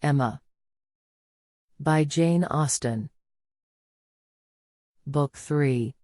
Emma. By Jane Austen. Book 3.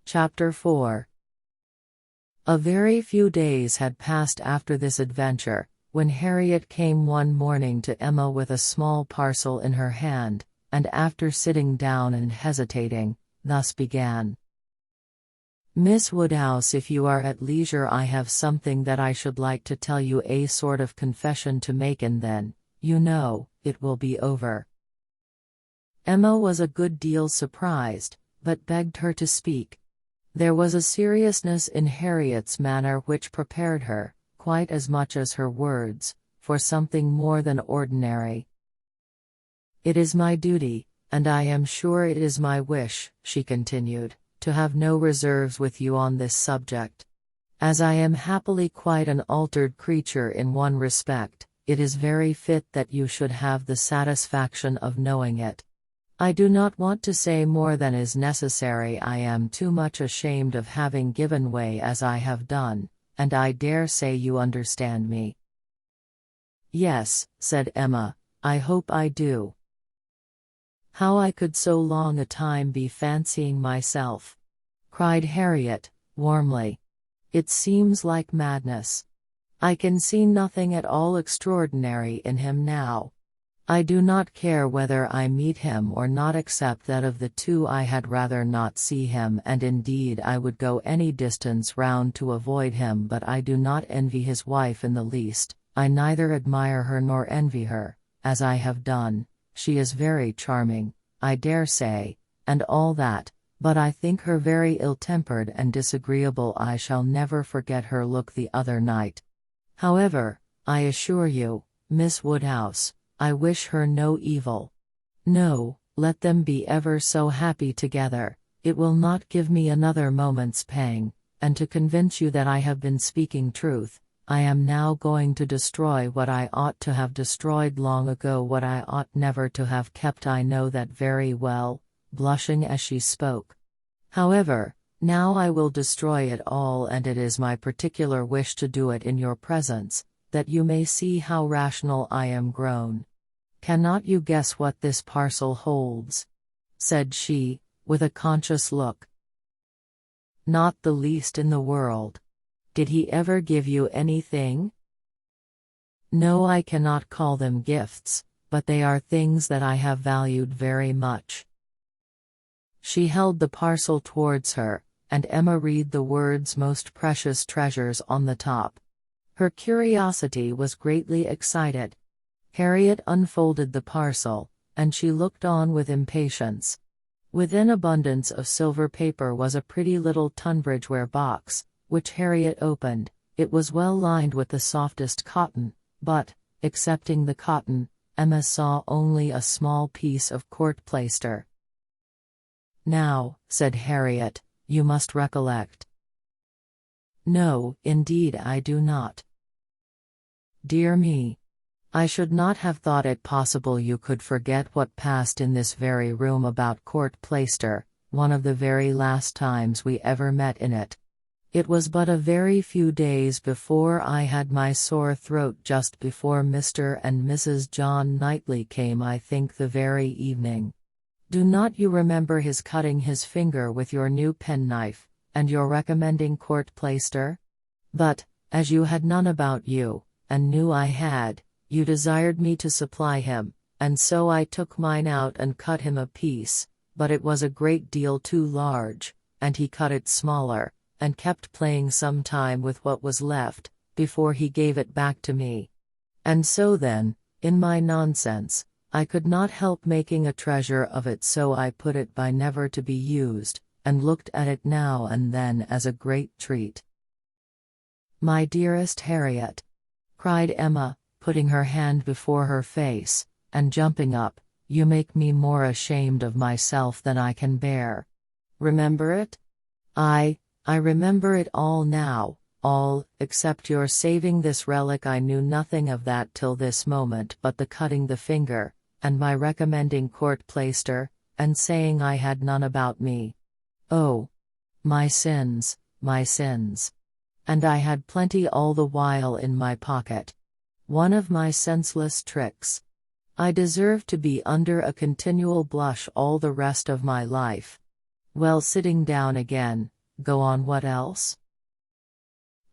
Chapter 4. A very few days had passed after this adventure, when Harriet came one morning to Emma with a small parcel in her hand, and after sitting down and hesitating, thus began. Miss Woodhouse, if you are at leisure, I have something that I should like to tell you, a sort of confession to make, and then, you know, it will be over. Emma was a good deal surprised, but begged her to speak. There was a seriousness in Harriet's manner which prepared her, quite as much as her words, for something more than ordinary. It is my duty, and I am sure it is my wish, she continued, to have no reserves with you on this subject. As I am happily quite an altered creature in one respect, it is very fit that you should have the satisfaction of knowing it. I do not want to say more than is necessary. I am too much ashamed of having given way as I have done, and I dare say you understand me. Yes, said Emma, I hope I do. How I could so long a time be fancying myself, cried Harriet, warmly. It seems like madness. I can see nothing at all extraordinary in him now. I do not care whether I meet him or not, except that of the two I had rather not see him, and indeed I would go any distance round to avoid him, but I do not envy his wife in the least. I neither admire her nor envy her, as I have done. She is very charming, I dare say, and all that, but I think her very ill-tempered and disagreeable. I shall never forget her look the other night. However, I assure you, Miss Woodhouse, I wish her no evil. No, let them be ever so happy together, it will not give me another moment's pang, and to convince you that I have been speaking truth, I am now going to destroy what I ought to have destroyed long ago, what I ought never to have kept. I know that very well, blushing as she spoke. However, now I will destroy it all, and it is my particular wish to do it in your presence, that you may see how rational I am grown. Cannot you guess what this parcel holds? Said she, with a conscious look. Not the least in the world. Did he ever give you anything? No, I cannot call them gifts, but they are things that I have valued very much. She held the parcel towards her, and Emma read the words "most precious treasures" on the top. Her curiosity was greatly excited. Harriet unfolded the parcel, and she looked on with impatience. Within abundance of silver paper was a pretty little Tunbridge-ware box, which Harriet opened. It was well lined with the softest cotton, but, excepting the cotton, Emma saw only a small piece of court plaister. Now, said Harriet, you must recollect. No, indeed I do not. Dear me. I should not have thought it possible you could forget what passed in this very room about court plaister, one of the very last times we ever met in it. It was but a very few days before I had my sore throat, just before Mr. and Mrs. John Knightley came, I think the very evening. Do not you remember his cutting his finger with your new penknife, and your recommending court plaister? But, as you had none about you, and knew I had, you desired me to supply him, and so I took mine out and cut him a piece, but it was a great deal too large, and he cut it smaller, and kept playing some time with what was left, before he gave it back to me. And so then, in my nonsense, I could not help making a treasure of it, so I put it by never to be used, and looked at it now and then as a great treat. My dearest Harriet, cried Emma, putting her hand before her face, and jumping up, you make me more ashamed of myself than I can bear. Remember it? I remember it all now, all, except your saving this relic. I knew nothing of that till this moment, but the cutting the finger, and my recommending court plaister, and saying I had none about me. Oh! My sins, my sins. And I had plenty all the while in my pocket. One of my senseless tricks. I deserve to be under a continual blush all the rest of my life. Well, sitting down again, go on, what else?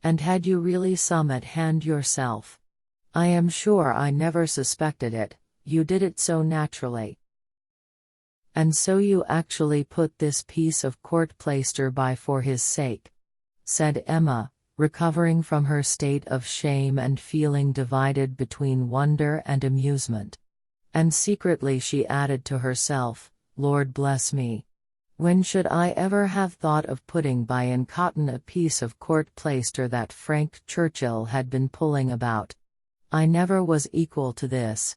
And had you really some at hand yourself? I am sure I never suspected it, you did it so naturally. And so you actually put this piece of court plaister by for his sake? Said Emma, recovering from her state of shame and feeling divided between wonder and amusement. And secretly she added to herself, Lord bless me. When should I ever have thought of putting by in cotton a piece of court plaister that Frank Churchill had been pulling about? I never was equal to this.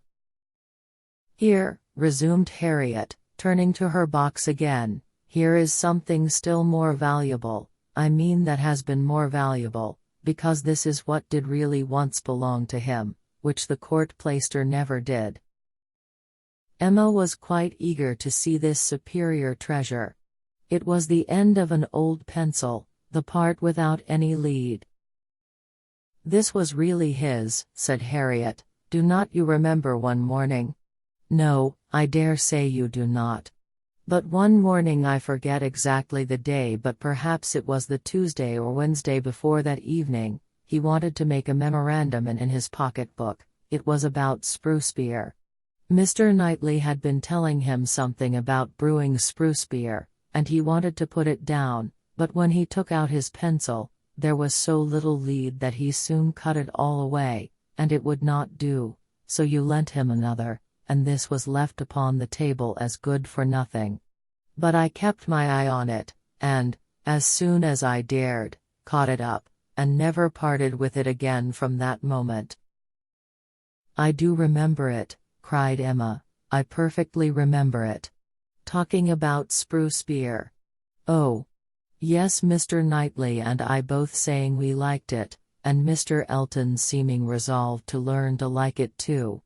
Here, resumed Harriet, turning to her box again, here is something still more valuable, I mean that has been more valuable, because this is what did really once belong to him, which the court plaister never did. Emma was quite eager to see this superior treasure. It was the end of an old pencil, the part without any lead. This was really his, said Harriet. Do not you remember one morning? No, I dare say you do not. But one morning, I forget exactly the day, but perhaps it was the Tuesday or Wednesday before that evening, he wanted to make a memorandum in his pocketbook. It was about spruce beer. Mr. Knightley had been telling him something about brewing spruce beer, and he wanted to put it down, but when he took out his pencil, there was so little lead that he soon cut it all away, and it would not do, so you lent him another, and this was left upon the table as good for nothing. But I kept my eye on it, and, as soon as I dared, caught it up, and never parted with it again from that moment. I do remember it, cried Emma, I perfectly remember it. Talking about spruce beer. Oh. Yes, Mr. Knightley and I both saying we liked it, and Mr. Elton seeming resolved to learn to like it too.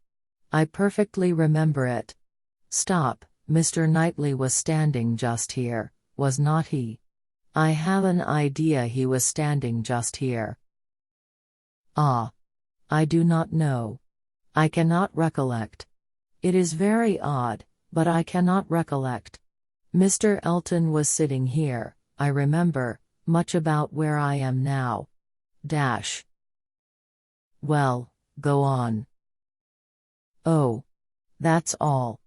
I perfectly remember it. Stop, Mr. Knightley was standing just here, was not he? I have an idea he was standing just here. Ah. I do not know. I cannot recollect. It is very odd, but I cannot recollect. Mr. Elton was sitting here, I remember, much about where I am now. Dash. Well, go on. Oh. That's all.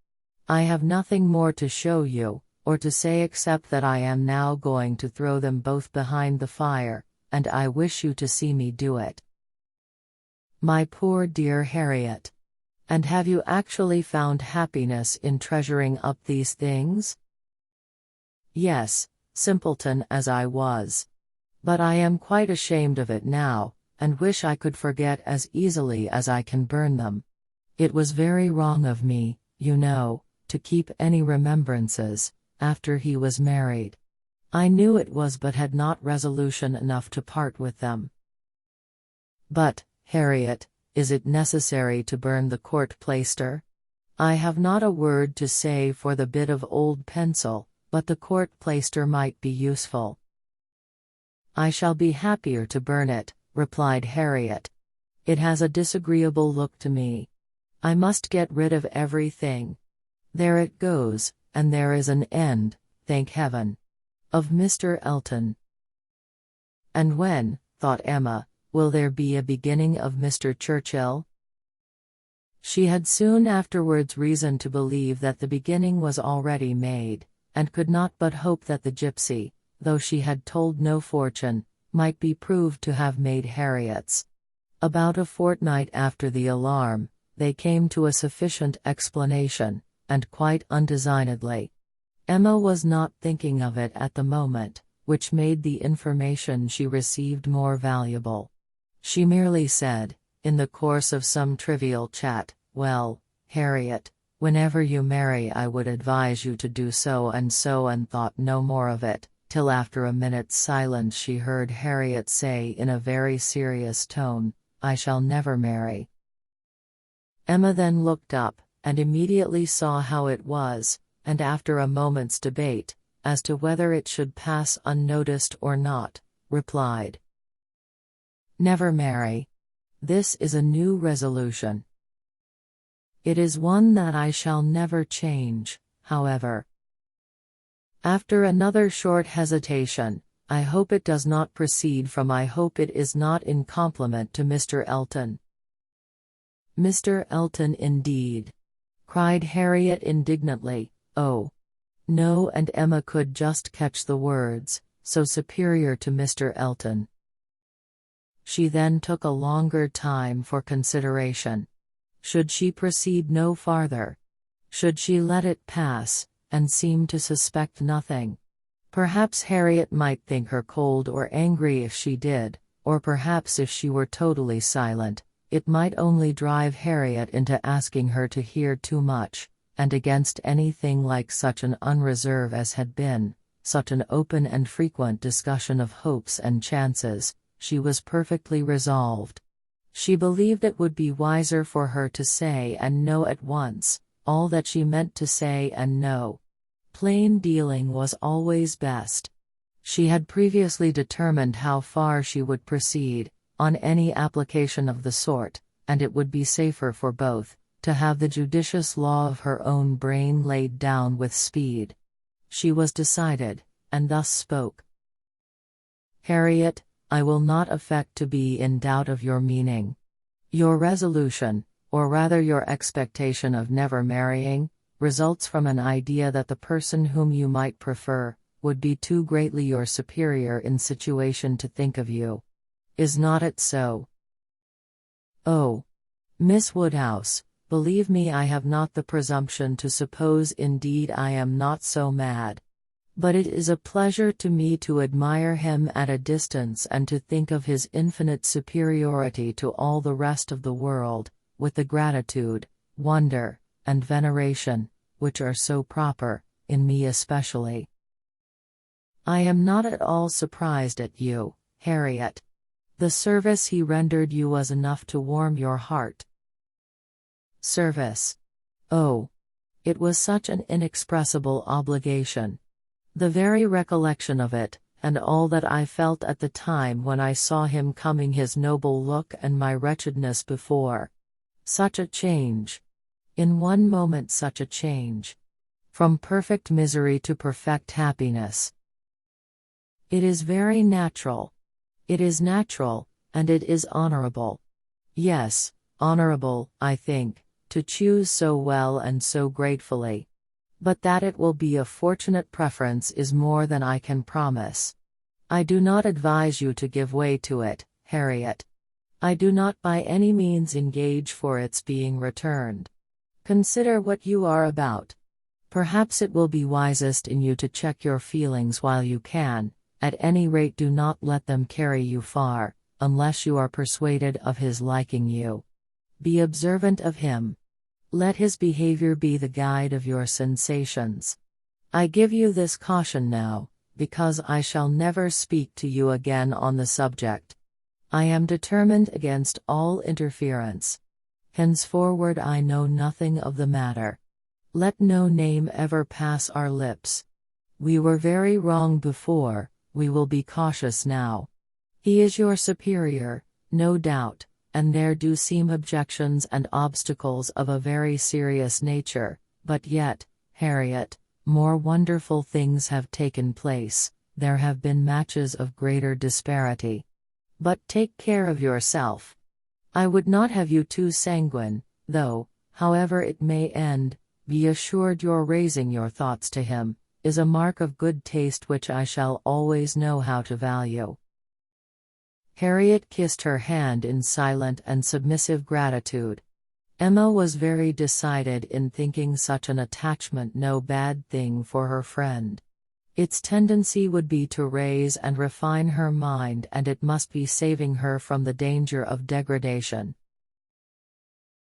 I have nothing more to show you, or to say except that I am now going to throw them both behind the fire, and I wish you to see me do it. My poor dear Harriet. And have you actually found happiness in treasuring up these things? Yes, simpleton as I was. But I am quite ashamed of it now, and wish I could forget as easily as I can burn them. It was very wrong of me, you know, to keep any remembrances, after he was married. I knew it was, but had not resolution enough to part with them. But, Harriet, is it necessary to burn the court plaister? I have not a word to say for the bit of old pencil, but the court plaister might be useful. I shall be happier to burn it, replied Harriet. It has a disagreeable look to me. I must get rid of everything. There it goes, and there is an end, thank heaven. Of Mr. Elton. And when, thought Emma, will there be a beginning of Mr. Churchill? She had soon afterwards reason to believe that the beginning was already made, and could not but hope that the gypsy, though she had told no fortune, might be proved to have made Harriet's. About a fortnight after the alarm, they came to a sufficient explanation, and quite undesignedly. Emma was not thinking of it at the moment, which made the information she received more valuable. She merely said, in the course of some trivial chat, well, Harriet, whenever you marry I would advise you to do so, and thought no more of it, till after a minute's silence she heard Harriet say in a very serious tone, I shall never marry. Emma then looked up, and immediately saw how it was, and after a moment's debate, as to whether it should pass unnoticed or not, replied, Never marry. This is a new resolution. It is one that I shall never change, however. After another short hesitation, I hope it does not proceed from I hope it is not in compliment to Mr. Elton. Mr. Elton indeed! Cried Harriet indignantly. Oh! No, and Emma could just catch the words, so superior to Mr. Elton. She then took a longer time for consideration. Should she proceed no farther? Should she let it pass, and seem to suspect nothing? Perhaps Harriet might think her cold or angry if she did, or perhaps if she were totally silent, it might only drive Harriet into asking her to hear too much, and against anything like such an unreserve as had been, such an open and frequent discussion of hopes and chances, she was perfectly resolved. She believed it would be wiser for her to say and know at once, all that she meant to say and know. Plain dealing was always best. She had previously determined how far she would proceed, on any application of the sort, and it would be safer for both, to have the judicious law of her own brain laid down with speed. She was decided, and thus spoke. Harriet, I will not affect to be in doubt of your meaning. Your resolution, or rather your expectation of never marrying, results from an idea that the person whom you might prefer, would be too greatly your superior in situation to think of you. Is not it so? Oh! Miss Woodhouse, believe me, I have not the presumption to suppose, indeed I am not so mad. But it is a pleasure to me to admire him at a distance and to think of his infinite superiority to all the rest of the world, with the gratitude, wonder, and veneration, which are so proper, in me especially. I am not at all surprised at you, Harriet. The service he rendered you was enough to warm your heart. Service! Oh! It was such an inexpressible obligation. The very recollection of it, and all that I felt at the time when I saw him coming, his noble look and my wretchedness before. Such a change! In one moment such a change! From perfect misery to perfect happiness. It is very natural. It is natural, and it is honorable. Yes, honorable, I think, to choose so well and so gratefully. But that it will be a fortunate preference is more than I can promise. I do not advise you to give way to it, Harriet. I do not by any means engage for its being returned. Consider what you are about. Perhaps it will be wisest in you to check your feelings while you can. At any rate, do not let them carry you far, unless you are persuaded of his liking you. Be observant of him. Let his behavior be the guide of your sensations. I give you this caution now, because I shall never speak to you again on the subject. I am determined against all interference. Henceforward I know nothing of the matter. Let no name ever pass our lips. We were very wrong before. We will be cautious now. He is your superior, no doubt, and there do seem objections and obstacles of a very serious nature, but yet, Harriet, more wonderful things have taken place, there have been matches of greater disparity. But take care of yourself. I would not have you too sanguine, though, however it may end, be assured your raising your thoughts to him is a mark of good taste which I shall always know how to value. Harriet kissed her hand in silent and submissive gratitude. Emma was very decided in thinking such an attachment no bad thing for her friend. Its tendency would be to raise and refine her mind, and it must be saving her from the danger of degradation.